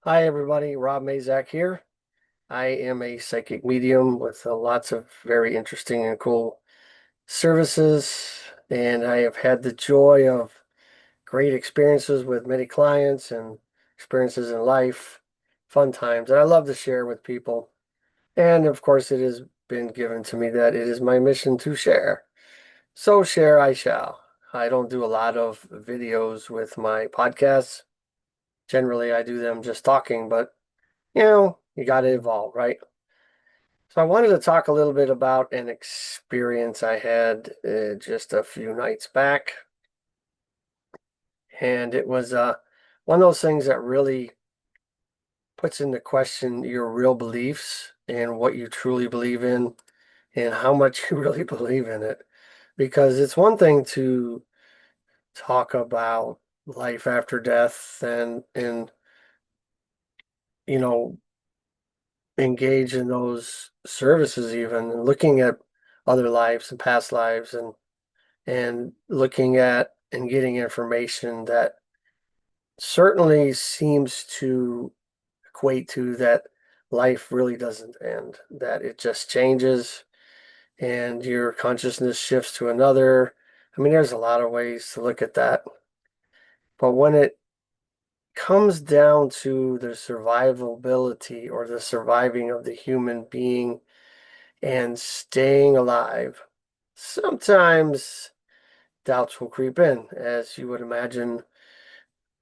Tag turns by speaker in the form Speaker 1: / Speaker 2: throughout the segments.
Speaker 1: Hi, everybody. LifeByMazak here. I am a psychic medium with lots of very interesting and cool services, and I have had the joy of great experiences with many clients and experiences in life, fun times, and I love to share with people. And of course, it has been given to me that it is my mission to share. So share I shall. I don't do a lot of videos with my podcasts. Generally, I do them just talking, but you got to evolve, right? So I wanted to talk a little bit about an experience I had just a few nights back. And it was one of those things that really puts into question your real beliefs and what you truly believe in and how much you really believe in it. Because it's one thing to talk about life after death and you know engage in those services even and looking at other lives and past lives and looking at and getting information that certainly seems to equate to that life really doesn't end, that it just changes and your consciousness shifts to another. I mean, there's a lot of ways to look at that. But when it comes down to the survivability or the surviving of the human being and staying alive, sometimes doubts will creep in, as you would imagine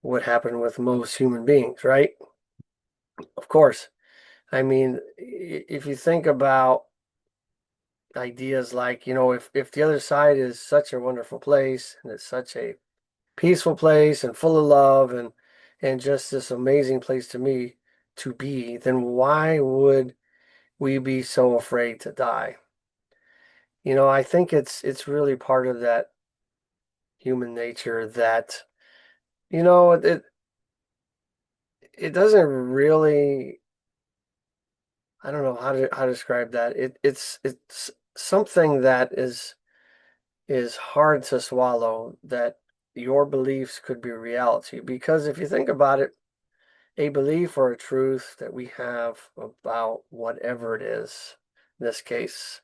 Speaker 1: would happen with most human beings, right? Of course. I mean, if you think about ideas like, if the other side is such a wonderful place and it's such a peaceful place and full of love and just this amazing place to be, then why would we be so afraid to die? I think it's really part of that human nature that, it doesn't really. I don't know how to describe that. It's something that is hard to swallow that your beliefs could be reality. Because if you think about it, a belief or a truth that we have about whatever it is, in this case,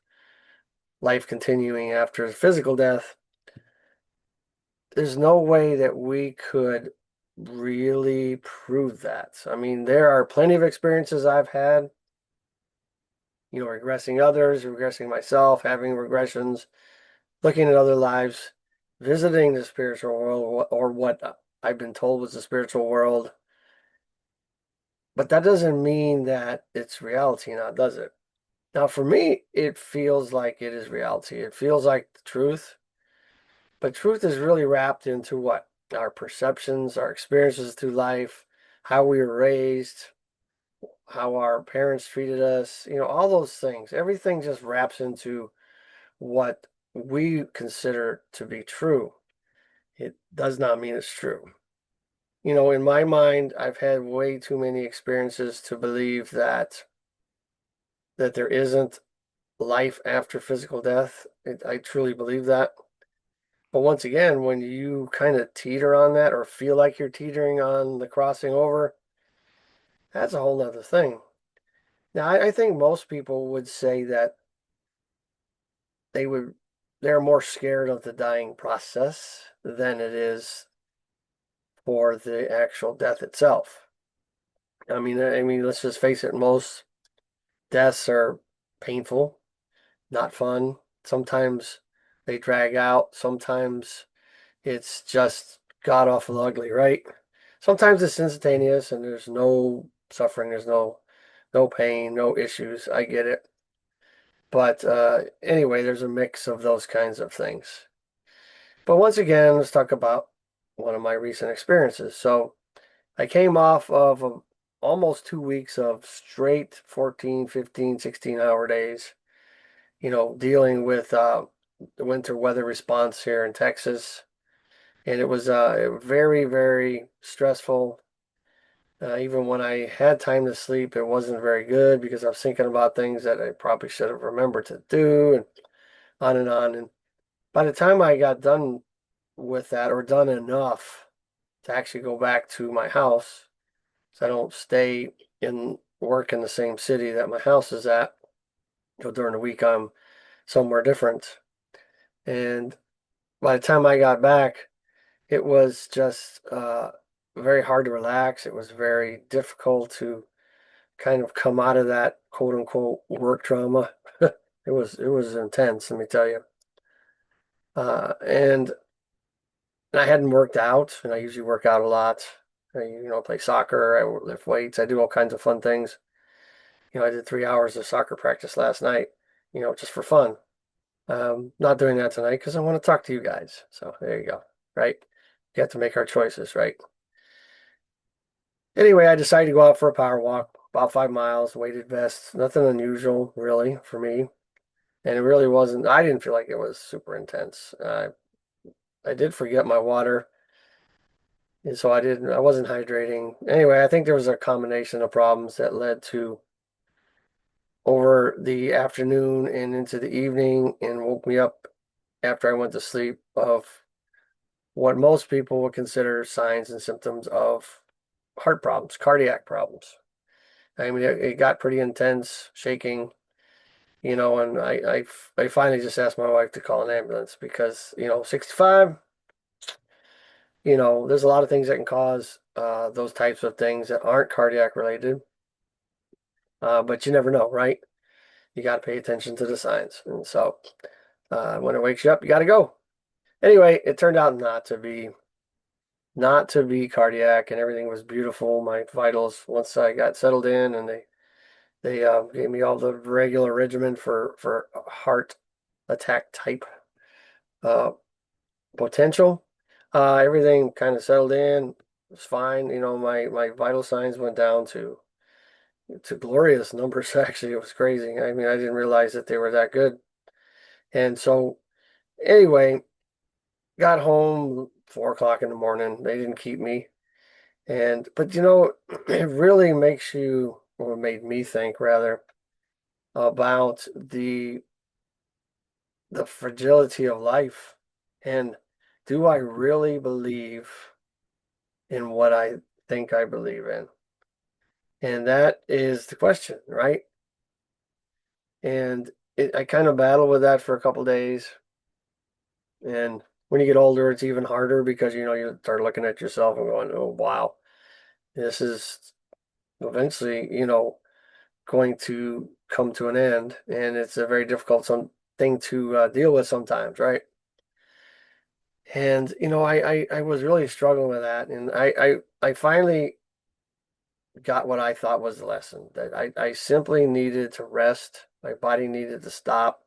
Speaker 1: life continuing after physical death, there's no way that we could really prove that. I mean, there are plenty of experiences I've had, regressing others, regressing myself, having regressions, looking at other lives, visiting the spiritual world or what I've been told was the spiritual world. But that doesn't mean that it's reality now, does it? Now, for me, it feels like it is reality. It feels like the truth, but truth is really wrapped into what? Our perceptions, our experiences through life, how we were raised, how our parents treated us, all those things. Everything just wraps into what we consider to be true. It does not mean it's true. In my mind, I've had way too many experiences to believe that there isn't life after physical death. I truly believe that. But once again, when you kind of teeter on that or feel like you're teetering on the crossing over, that's a whole nother thing. Now, I think most people would say that they would they're more scared of the dying process than it is for the actual death itself. I mean, let's just face it, most deaths are painful, not fun. Sometimes they drag out. Sometimes it's just god awful ugly, right? Sometimes it's instantaneous and there's no suffering, there's no pain, no issues. I get it. But anyway, there's a mix of those kinds of things. But once again, let's talk about one of my recent experiences. So I came off of almost 2 weeks of straight 14, 15, 16-hour days, dealing with the winter weather response here in Texas. And it was very, very stressful. Even when I had time to sleep, it wasn't very good because I was thinking about things that I probably should have remembered to do and on and on. And by the time I got done with that or done enough to actually go back to my house, So I don't stay in work in the same city that my house is at. During the week, I'm somewhere different. And by the time I got back, it was just very hard to relax. It was very difficult to kind of come out of that quote unquote work trauma. It was intense, let me tell you. And I hadn't worked out, and I usually work out a lot. I play soccer, I lift weights, I do all kinds of fun things. I did 3 hours of soccer practice last night, just for fun. Not doing that tonight because I want to talk to you guys. So there you go, right? You have to make our choices, right? Anyway, I decided to go out for a power walk, about 5 miles, weighted vest. Nothing unusual, really, for me. And it really wasn't, I didn't feel like it was super intense. I did forget my water. And so I wasn't hydrating. Anyway, I think there was a combination of problems that led to over the afternoon and into the evening and woke me up after I went to sleep of what most people would consider signs and symptoms of heart problems, cardiac problems. I mean, it got pretty intense, shaking, and I finally just asked my wife to call an ambulance because, 65, there's a lot of things that can cause those types of things that aren't cardiac related, but you never know, right? You got to pay attention to the signs. And so when it wakes you up, you got to go. Anyway, it turned out not to be cardiac, and everything was beautiful. My vitals, once I got settled in, and they gave me all the regular regimen for heart attack type uh, potential. Everything kind of settled in. It was fine. My vital signs went down to glorious numbers. Actually, it was crazy. I mean, I didn't realize that they were that good. And so, anyway, got home 4 o'clock in the morning. They didn't keep me. But it really makes you, or made me think rather, about the fragility of life. And do I really believe in what I think I believe in? And that is the question, right? And I kind of battled with that for a couple days. And when you get older, it's even harder because you start looking at yourself and going, "Oh wow, this is eventually going to come to an end," and it's a very difficult thing to deal with sometimes, right? And I was really struggling with that, and I finally got what I thought was the lesson, that I simply needed to rest. My body needed to stop.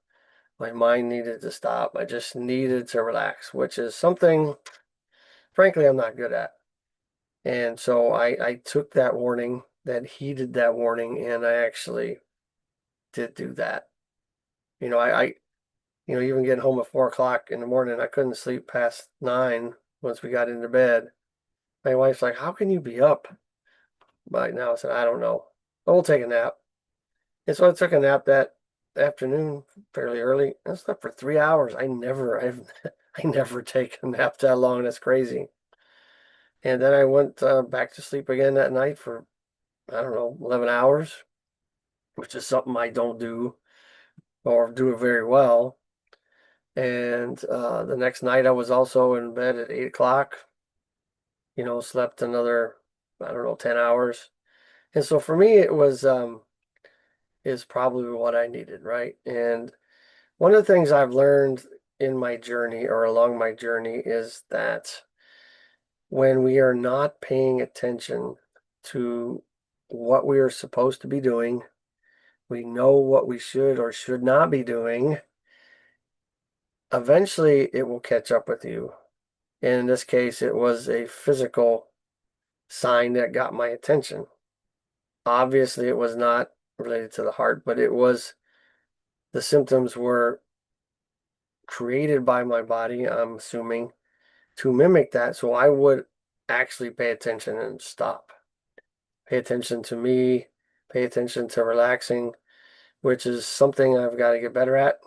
Speaker 1: My mind needed to stop. I just needed to relax, which is something, frankly, I'm not good at. And so I took that warning, heeded that warning, and I actually did do that. Even getting home at 4 o'clock in the morning, I couldn't sleep past 9 once we got into bed. My wife's like, "How can you be up by now?" I said, "I don't know. But we'll take a nap." And so I took a nap that afternoon fairly early. I slept for 3 hours. I never take a nap that long. That's crazy. And then I went back to sleep again that night for, I don't know, 11 hours, which is something I don't do or do it very well. And the next night I was also in bed at 8 o'clock, slept another, I don't know, 10 hours. And so for me, it was, is probably what I needed, right? And one of the things I've learned in my journey or along my journey is that when we are not paying attention to what we are supposed to be doing, we know what we should or should not be doing, eventually it will catch up with you. And in this case, it was a physical sign that got my attention. Obviously, it was not related to the heart, but the symptoms were created by my body, I'm assuming, to mimic that. So I would actually pay attention and stop. Pay attention to me, pay attention to relaxing, which is something I've got to get better at.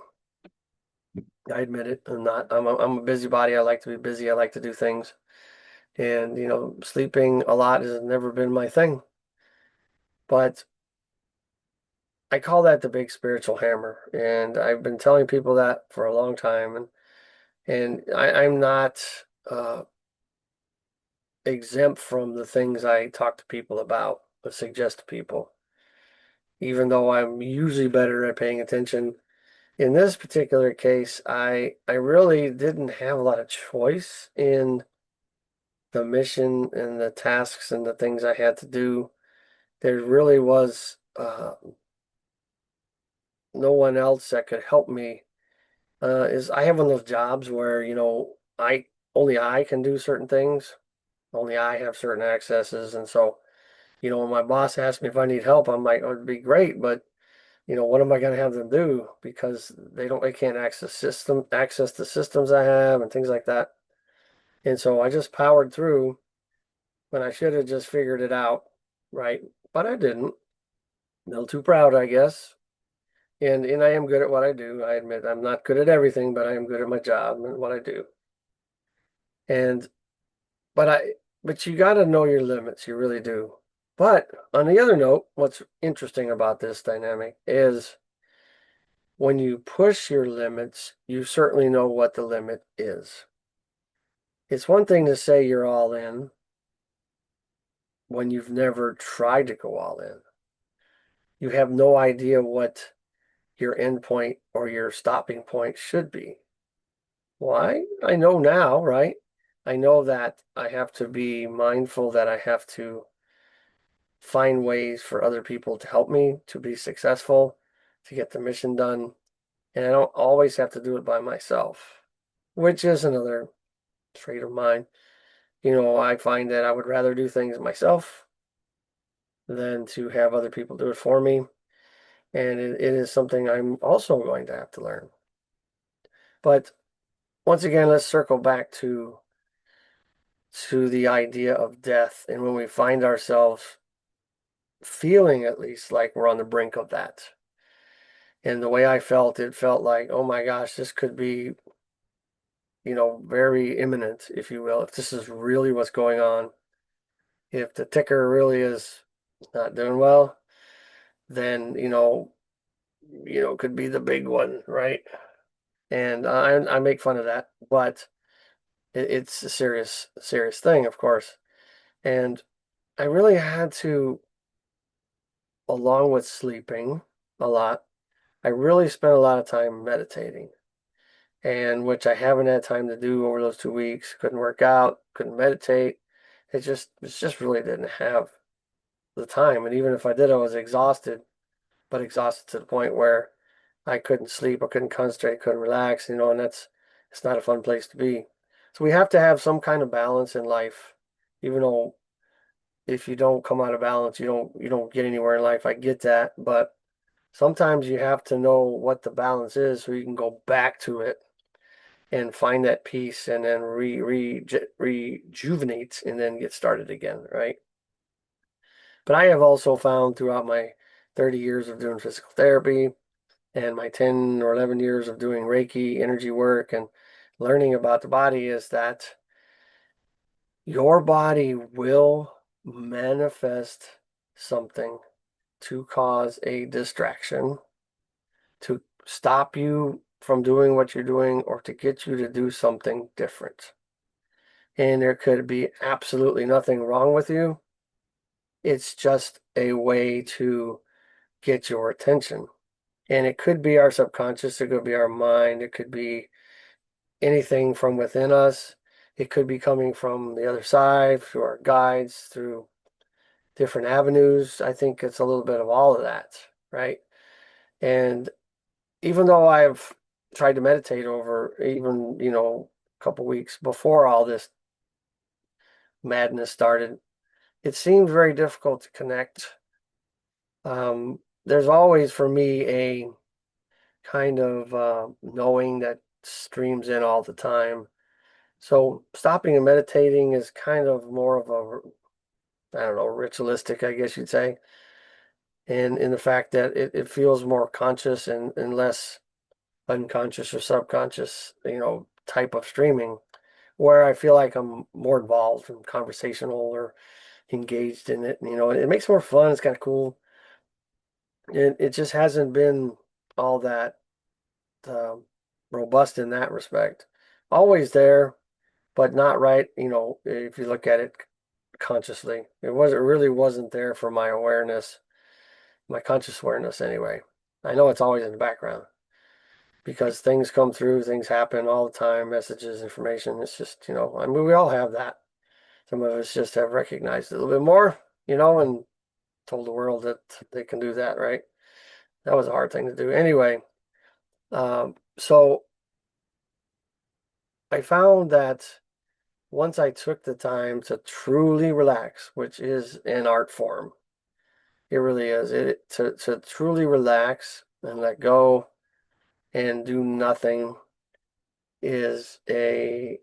Speaker 1: I admit it. I'm a busybody. I like to be busy. I like to do things. And, sleeping a lot has never been my thing. But I call that the big spiritual hammer. And I've been telling people that for a long time. I'm not uh, exempt from the things I talk to people about or suggest to people, even though I'm usually better at paying attention. In this particular case, I really didn't have a lot of choice in the mission and the tasks and the things I had to do. There really was no one else that could help me. Is I have one of those jobs where, I only I can do certain things, only I have certain accesses, and so, when my boss asks me if I need help, I'm like, oh, it'd be great, but what am I going to have them do? Because they can't access the systems I have and things like that. And so I just powered through when I should have just figured it out, right? But I didn't. A little too proud, I guess. And I am good at what I do. I admit I'm not good at everything, but I am good at my job and what I do. And but I but you got to know your limits, you really do. But on the other note, what's interesting about this dynamic is when you push your limits, you certainly know what the limit is. It's one thing to say you're all in when you've never tried to go all in. You have no idea what your end point or your stopping point should be. Why? I know now, right? I know that I have to be mindful that I have to find ways for other people to help me to be successful, to get the mission done. And I don't always have to do it by myself, which is another trait of mine. I find that I would rather do things myself than to have other people do it for me. And it is something I'm also going to have to learn. But once again, let's circle back to the idea of death. And when we find ourselves feeling at least like we're on the brink of that. And the way I felt, it felt like, oh my gosh, this could be, very imminent, if you will, if this is really what's going on. If the ticker really is not doing well, then, could be the big one, right? And I make fun of that, but it's a serious thing, of course. And I really had to, along with sleeping a lot, I really spent a lot of time meditating, and which I haven't had time to do over those 2 weeks. Couldn't work out, couldn't meditate. It just really didn't have the time. And even if I did, I was exhausted, but exhausted to the point where I couldn't sleep, I couldn't concentrate, couldn't relax, and it's not a fun place to be. So we have to have some kind of balance in life, even though if you don't come out of balance, you don't get anywhere in life. I get that, but sometimes you have to know what the balance is so you can go back to it and find that peace and then rejuvenate and then get started again, right? But I have also found throughout my 30 years of doing physical therapy and my 10 or 11 years of doing Reiki energy work and learning about the body is that your body will manifest something to cause a distraction, to stop you from doing what you're doing, or to get you to do something different. And there could be absolutely nothing wrong with you. It's just a way to get your attention. And it could be our subconscious, it could be our mind, it could be anything from within us. It could be coming from the other side, through our guides, through different avenues. I think it's a little bit of all of that, right? And even though I've tried to meditate over even, a couple weeks before all this madness started, it seemed very difficult to connect. There's always for me a kind of knowing that streams in all the time. So stopping and meditating is kind of more of I don't know, ritualistic, I guess you'd say. And in the fact that it feels more conscious and less unconscious or subconscious, type of streaming, where I feel like I'm more involved and conversational or, engaged in it. You know, it makes it more fun. It's kind of cool. And it just hasn't been all that um, robust in that respect. Always there, but not right. You know, if you look at it consciously, it really wasn't there for my awareness, my conscious awareness anyway. I know it's always in the background because things come through, things happen all the time, messages, information. It's just, you know, I mean, we all have that. Some of us just have recognized it a little bit more, you know, and told the world that they can do that, right? That was a hard thing to do. Anyway, so I found that once I took the time to truly relax, which is an art form, it really is. To truly relax and let go and do nothing is a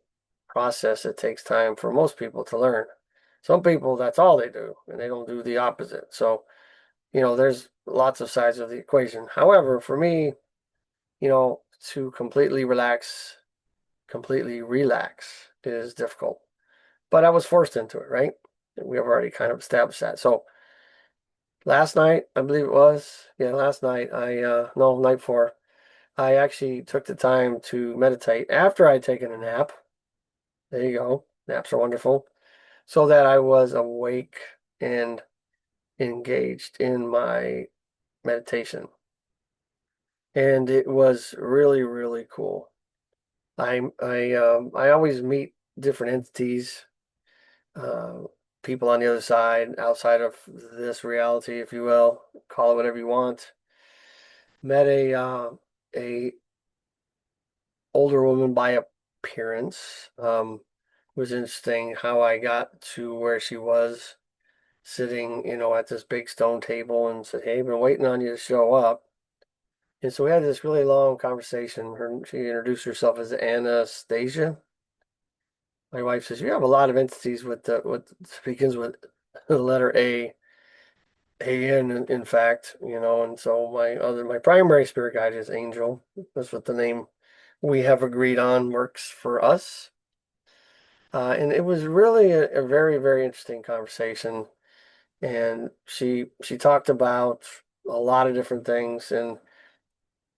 Speaker 1: process that takes time for most people to learn. Some people, that's all they do, and they don't do the opposite. So, you know, there's lots of sides of the equation. However, for me, you know, to completely relax is difficult. But I was forced into it, right? We have already kind of established that. So last night, I believe it was, yeah, last night, no, night before, I actually took the time to meditate after I'd taken a nap. There you go. Naps are wonderful. So that I was awake and engaged in my meditation. And it was really, really cool. I always meet different entities, uh, people on the other side, outside of this reality, if you will, call it whatever you want. Met a older woman by appearance. It was interesting how I got to where she was sitting, you know, at this big stone table and said, "Hey, I've been waiting on you to show up." And so we had this really long conversation. She introduced herself as Anastasia. My wife says, "You have a lot of entities with the what begins with the letter A, A-N, in fact, you know." And so my primary spirit guide is Angel. That's what the name we have agreed on works for us. And it was really a very, very interesting conversation. And she talked about a lot of different things. And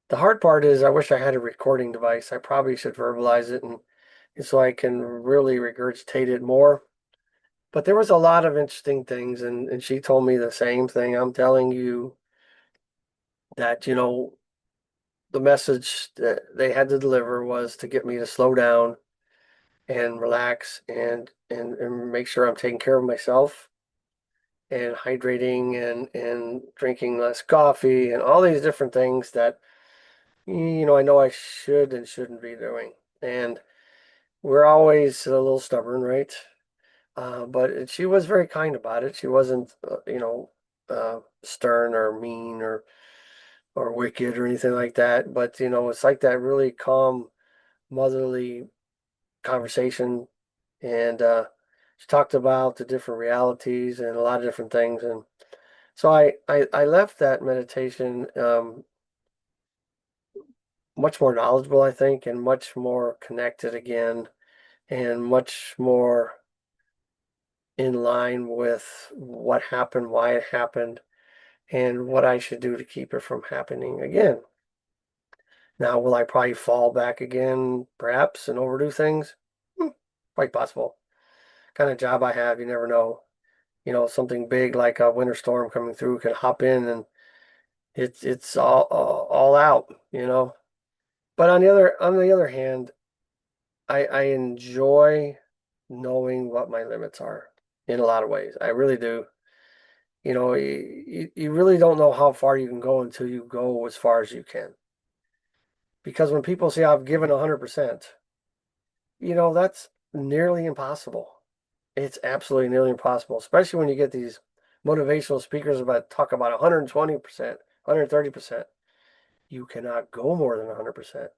Speaker 1: the hard part is I wish I had a recording device. I probably should verbalize it and so I can really regurgitate it more. But there was a lot of interesting things, and she told me the same thing I'm telling you, that, you know, the message that they had to deliver was to get me to slow down and relax and make sure I'm taking care of myself and hydrating and drinking less coffee and all these different things that, you know, I know I should and shouldn't be doing. And we're always a little stubborn, right? But she was very kind about it. She wasn't, you know, stern or mean or wicked or anything like that. But, you know, it's like that really calm, motherly conversation. And she talked about the different realities and a lot of different things. And so I left that meditation much more knowledgeable, I think, and much more connected again, and much more in line with what happened, why it happened, and what I should do to keep it from happening again. Now, will I probably fall back again, perhaps, and overdo things? Quite possible. Kind of job I have, you never know. You know, something big like a winter storm coming through can hop in and it's all out, you know. But on the other hand, I enjoy knowing what my limits are in a lot of ways. I really do. You know, you really don't know how far you can go until you go as far as you can. Because when people say I've given 100%, you know, that's nearly impossible. It's absolutely nearly impossible, especially when you get these motivational speakers about talk about 120%, 130%. You cannot go more than 100%.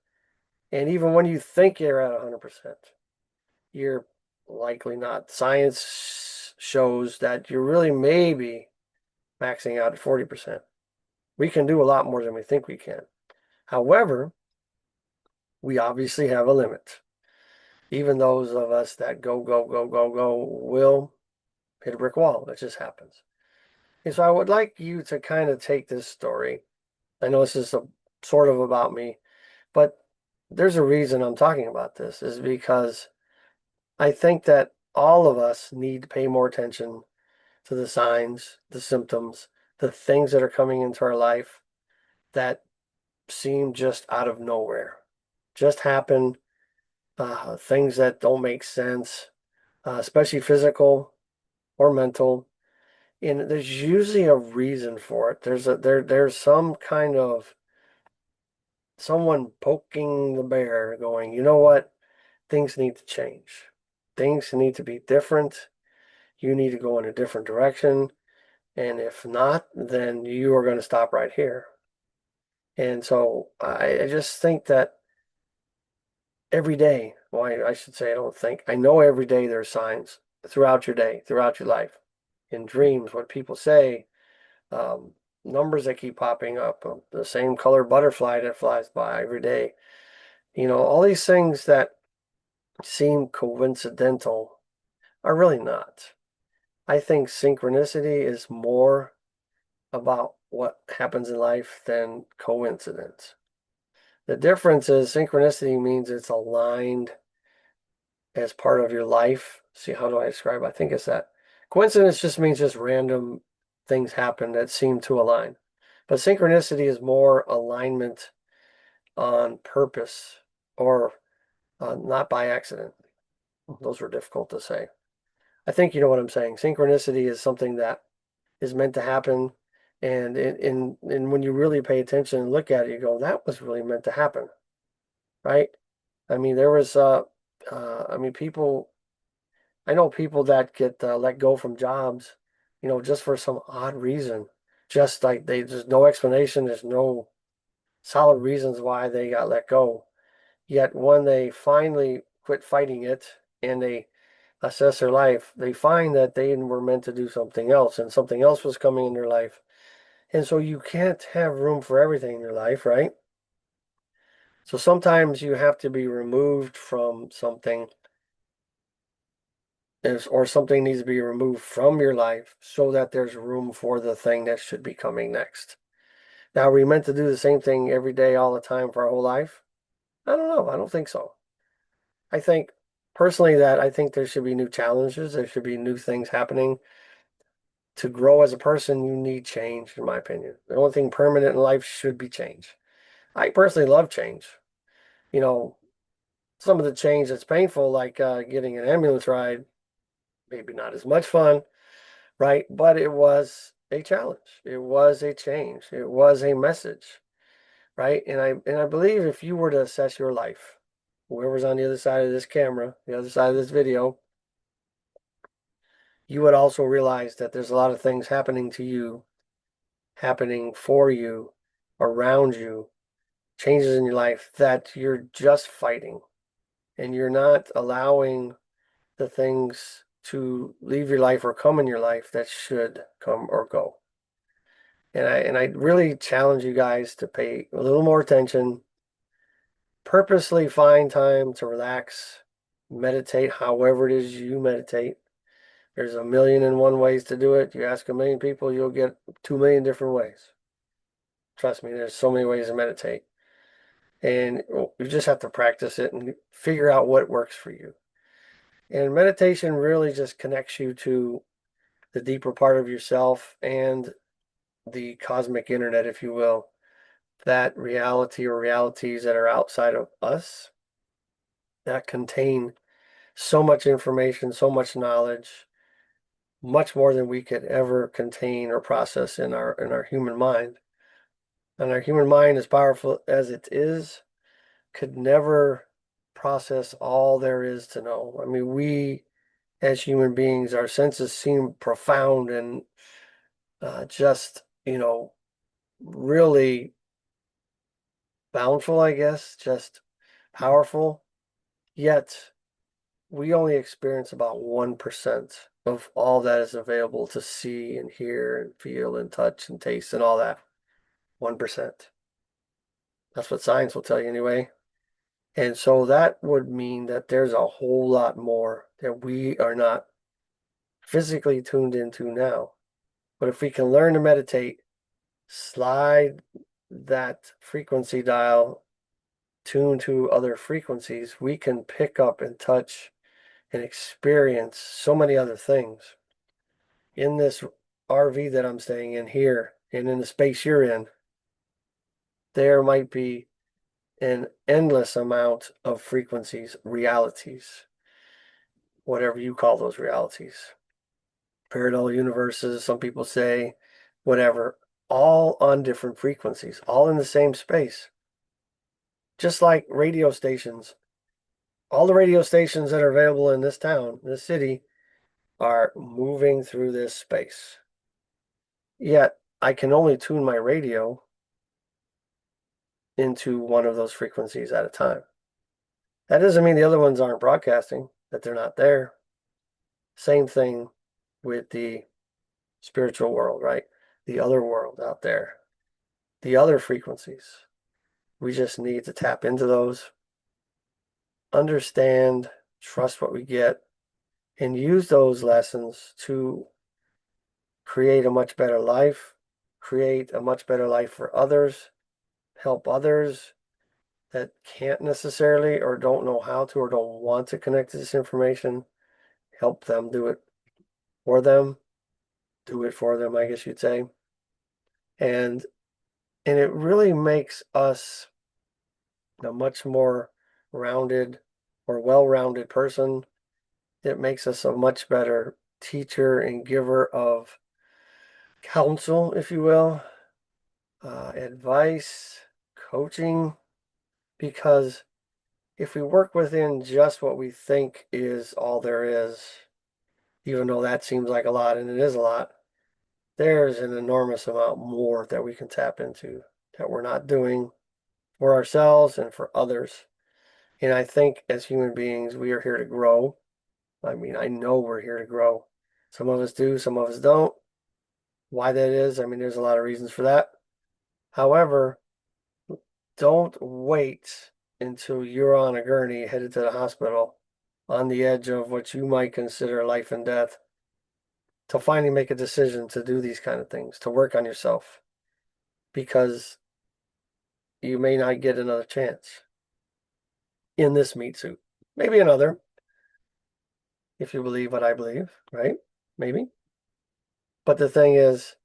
Speaker 1: And even when you think you're at 100%, you're likely not. Science shows that you're really maybe maxing out at 40%. We can do a lot more than we think we can. However, we obviously have a limit. Even those of us that go will. hit a brick wall. It just happens. And so I would like you to kind of take this story. I know this is a sort of about me, but there's a reason I'm talking about this is because I think that all of us need to pay more attention to the signs, the symptoms, the things that are coming into our life that seem just out of nowhere, just happen, things that don't make sense, especially physical or mental. And there's usually a reason for it. There's some kind of someone poking the bear, going, you know what? Things need to change. Things need to be different. You need to go in a different direction. And if not, then you are going to stop right here. And so I just think that every day, well, I should say, I don't think, I know every day there's signs throughout your day, throughout your life, in dreams, what people say, um, numbers that keep popping up, the same color butterfly that flies by every day. All these things that seem coincidental are really not. I think synchronicity is more about what happens in life than coincidence. The difference is synchronicity means it's aligned as part of your life. See, how do I describe it? I think it's that. Coincidence just means just random things happen that seem to align. But synchronicity is more alignment on purpose or not by accident. Those were difficult to say. I think you know what I'm saying. Synchronicity is something that is meant to happen. And when you really pay attention and look at it, you go, that was really meant to happen, right? I mean, there was, people, I know people that get let go from jobs, just for some odd reason. Just like there's no explanation, there's no solid reasons why they got let go. Yet when they finally quit fighting it and they assess their life, they find that they were meant to do something else and something else was coming in their life. And so you can't have room for everything in your life, right? So sometimes you have to be removed from something, or something needs to be removed from your life so that there's room for the thing that should be coming next. Now, are we meant to do the same thing every day, all the time for our whole life? I don't know. I don't think so. I think personally that I think there should be new challenges. There should be new things happening. To grow as a person, you need change, in my opinion. The only thing permanent in life should be change. I personally love change. You know, some of the change that's painful, like getting an ambulance ride, maybe not as much fun, right? But it was a challenge. It was a change. It was a message, right? And I believe if you were to assess your life, whoever's on the other side of this camera, the other side of this video, you would also realize that there's a lot of things happening to you, happening for you, around you, changes in your life that you're just fighting. And you're not allowing the things to leave your life or come in your life that should come or go. And I really challenge you guys to pay a little more attention, purposely find time to relax, meditate, however it is you meditate. There's a million and one ways to do it. You ask a million people, you'll get 2 million different ways. Trust me, there's so many ways to meditate. And you just have to practice it and figure out what works for you. And meditation really just connects you to the deeper part of yourself and the cosmic internet, if you will, that reality or realities that are outside of us that contain so much information, so much knowledge, much more than we could ever contain or process in our human mind. And our human mind, as powerful as it is, could never process all there is to know. I mean, we as human beings, our senses seem profound and just, really bountiful, I guess, just powerful. Yet we only experience about 1% of all that is available to see and hear and feel and touch and taste and all that. 1%. That's what science will tell you anyway. And so that would mean that there's a whole lot more that we are not physically tuned into now. But if we can learn to meditate, slide that frequency dial, tune to other frequencies, we can pick up and touch and experience so many other things. In this RV that I'm staying in here, and in the space you're in, there might be an endless amount of frequencies, realities, whatever you call those realities. Parallel universes, some people say, whatever, all on different frequencies, all in the same space. Just like radio stations. All the radio stations that are available in this town, this city, are moving through this space. Yet, I can only tune my radio into one of those frequencies at a time. That doesn't mean the other ones aren't broadcasting, that they're not there. Same thing with the spiritual world, right? The other world out there, the other frequencies. We just need to tap into those, understand, trust what we get, and use those lessons to create a much better life, create a much better life for others, help others that can't necessarily or don't know how to or don't want to connect to this information, help them do it for them, I guess you'd say. And it really makes us a much more rounded or well-rounded person. It makes us a much better teacher and giver of counsel, if you will, advice, coaching, because if we work within just what we think is all there is, even though that seems like a lot, and it is a lot, there's an enormous amount more that we can tap into that we're not doing for ourselves and for others. And I think as human beings, we are here to grow. I mean, I know we're here to grow. Some of us do, some of us don't. Why that is, I mean, there's a lot of reasons for that. However, don't wait until you're on a gurney headed to the hospital on the edge of what you might consider life and death to finally make a decision to do these kind of things, to work on yourself, because you may not get another chance in this meat suit. Maybe another, if you believe what I believe, right? Maybe. But the thing is,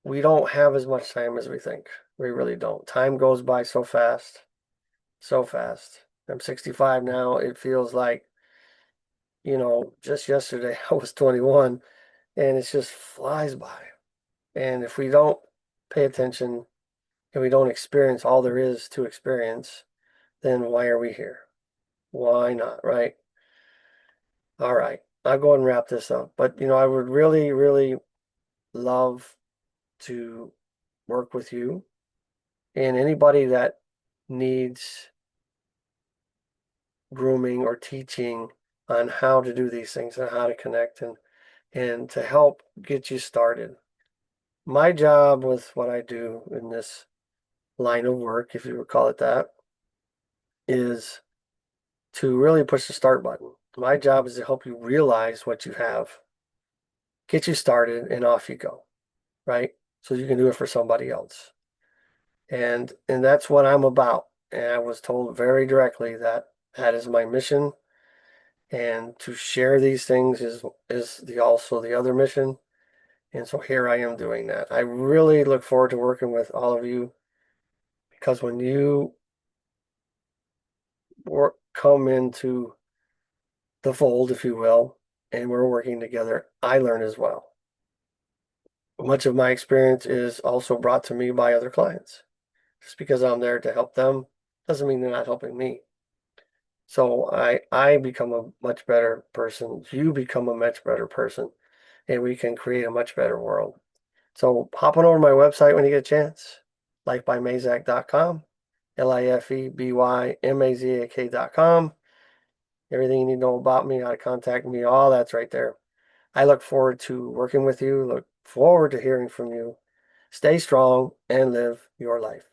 Speaker 1: we don't have as much time as we think. We really don't. Time goes by so fast, so fast. I'm 65 now. It feels like, just yesterday I was 21, and it just flies by. And if we don't pay attention and we don't experience all there is to experience, then why are we here? Why not, right? All right, I'll go and wrap this up. But, I would really, really love to work with you and anybody that needs grooming or teaching on how to do these things and how to connect and to help get you started. My job with what I do in this line of work, if you would call it that, is to really push the start button. My job is to help you realize what you have, get you started, and off you go, right? So you can do it for somebody else. And that's what I'm about. And I was told very directly that that is my mission. And to share these things is also the other mission. And so here I am doing that. I really look forward to working with all of you, because when you come into the fold, if you will, and we're working together, I learn as well. Much of my experience is also brought to me by other clients. Just because I'm there to help them doesn't mean they're not helping me. So I become a much better person. You become a much better person, and we can create a much better world. So hop on over to my website when you get a chance, LifeByMazak.com, LifeByMazak.com. Everything you need to know about me, how to contact me, all that's right there. I look forward to working with you, look forward to hearing from you. Stay strong and live your life.